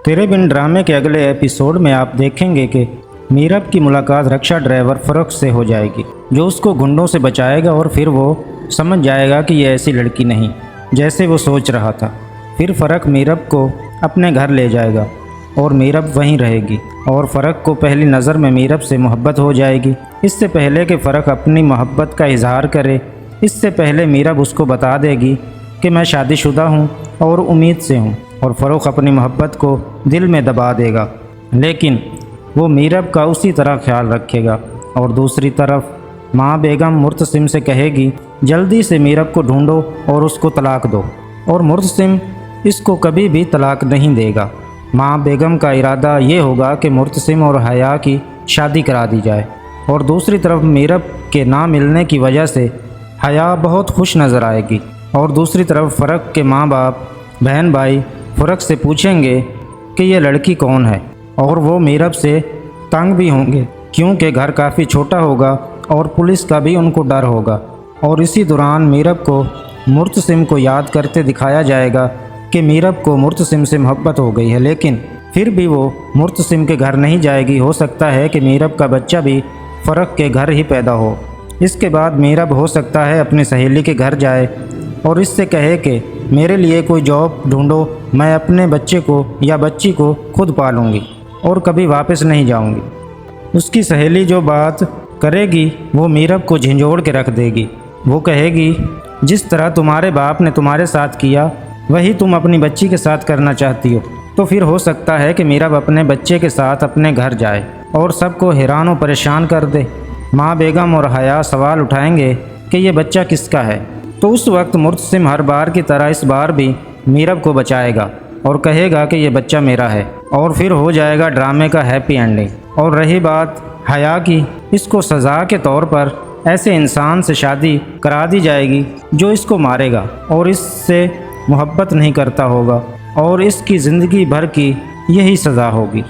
तेरे बिन ड्रामे के अगले एपिसोड में आप देखेंगे कि मीरब की मुलाकात रक्षा ड्राइवर फ़रक से हो जाएगी, जो उसको गुंडों से बचाएगा और फिर वो समझ जाएगा कि ये ऐसी लड़की नहीं जैसे वो सोच रहा था। फिर फ़रक मीरब को अपने घर ले जाएगा और मीरब वहीं रहेगी और फ़रक को पहली नज़र में मीरब से मोहब्बत हो जाएगी। इससे पहले कि फ़रक अपनी मोहब्बत का इजहार करे, इससे पहले मीरब उसको बता देगी कि मैं शादीशुदा हूँ और उम्मीद से हूँ, और फ़रूक अपनी मोहब्बत को दिल में दबा देगा, लेकिन वो मीरब का उसी तरह ख्याल रखेगा। और दूसरी तरफ माँ बेगम मुर्तसिम से कहेगी जल्दी से मीरब को ढूंढो और उसको तलाक दो, और मुर्तसिम इसको कभी भी तलाक नहीं देगा। माँ बेगम का इरादा ये होगा कि मुर्तसिम और हया की शादी करा दी जाए, और दूसरी तरफ मीरब के ना मिलने की वजह से हया बहुत खुश नज़र आएगी। और दूसरी तरफ फ़रक के माँ बाप बहन भाई फ़रक से पूछेंगे कि ये लड़की कौन है, और वो मीरब से तंग भी होंगे क्योंकि घर काफ़ी छोटा होगा और पुलिस का भी उनको डर होगा। और इसी दौरान मीरब को मुर्तसिम को याद करते दिखाया जाएगा कि मीरब को मुर्तसिम से मोहब्बत हो गई है, लेकिन फिर भी वो मुर्तसिम के घर नहीं जाएगी। हो सकता है कि मीरब का बच्चा भी फ़रक के घर ही पैदा हो। इसके बाद मीरब हो सकता है अपनी सहेली के घर जाए और इससे कहे कि मेरे लिए कोई जॉब ढूंढो, मैं अपने बच्चे को या बच्ची को खुद पालूंगी और कभी वापस नहीं जाऊंगी। उसकी सहेली जो बात करेगी वो मीरब को झंझोड़ के रख देगी। वो कहेगी जिस तरह तुम्हारे बाप ने तुम्हारे साथ किया वही तुम अपनी बच्ची के साथ करना चाहती हो। तो फिर हो सकता है कि मीरब अपने बच्चे के साथ अपने घर जाए और सबको हैरान और परेशान कर दे। माँ बेगम और हया सवाल उठाएंगे कि ये बच्चा किसका है। तो उस वक्त मुर्तसिम हर बार की तरह इस बार भी मीरब को बचाएगा और कहेगा कि ये बच्चा मेरा है, और फिर हो जाएगा ड्रामे का हैप्पी एंडिंग। और रही बात हया की, इसको सज़ा के तौर पर ऐसे इंसान से शादी करा दी जाएगी जो इसको मारेगा और इससे मोहब्बत नहीं करता होगा, और इसकी ज़िंदगी भर की यही सज़ा होगी।